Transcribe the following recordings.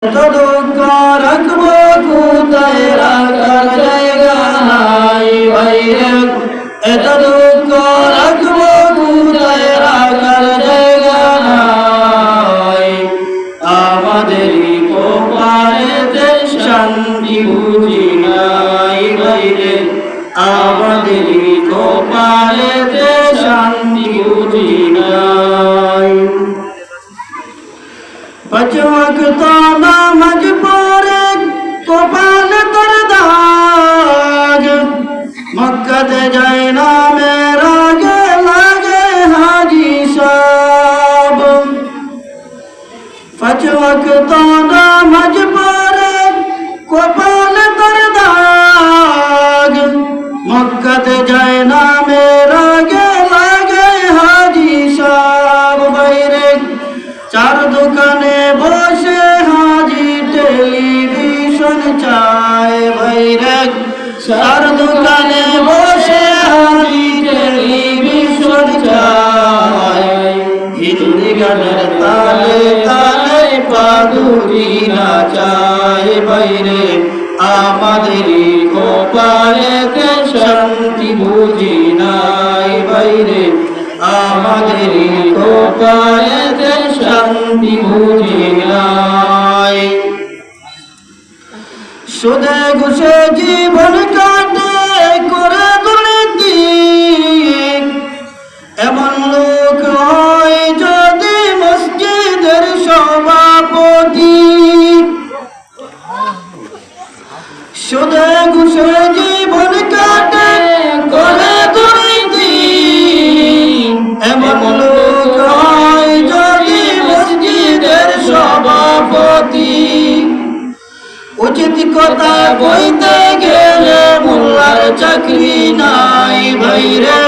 এত দুঃখ রাখবো কোথায় রাখার জায়গা নাই ভাইরে, এত দুঃখ রাখবো কোথায় রাখার জায়গা নাই। আমাদেরই কপালেতে শান্তি বুঝি নাই ভাইরে, আমাদেরই কপালেতে শান্তি বুঝি নাই। পাঁচ ওয়াক্ত নামাজ পড়ে কপাল তোর দাগ, মক্কাতে যায় না মেরাগে লাগে হাজি সব। পাঁচ ওয়াক্ত নামাজ পড়ে কপাল তোর দাগ, মক্কাতে যায় না মেরাগে লাগে হাজি সব। বাইরে চার দোকানে বসে হাজি টেলিভিশন চায় ভাইরে, চার দোকানে বসে হাজি টেলিভিশন চায়। হিন্দি গানের তালে তালে পাদুরি নাচায় ভাইরে, আমাদেরই কপালেতে শান্তি বুঝি নাই ভাইরে, আমাদেরই কপালেতে শান্তি বুঝি নাই। সুদে ঘুষে জীবন কাটে করে দুর্নীতি, এমন লোক হয় যদি মসজিদের সভাপতি। সুদে ঘুষে জীবন কাটে করে দুর্নীতি, এমন লোক হয় যদি মসজিদের সভাপতি। উচিত কথা কইতে গেলে মোল্লার চাকরি নাই ভাইরে,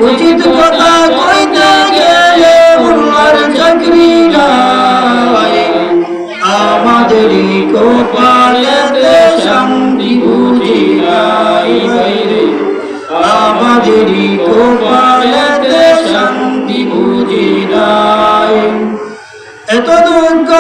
উচিত কথা কইতে গেলে মোল্লার চাকরি নাই। আমাদেরই কপালেতে শান্তি বুঝি নাই ভাইরে, আমাদেরই কপালেতে শান্তি বুঝি নাই। এত দুঃখ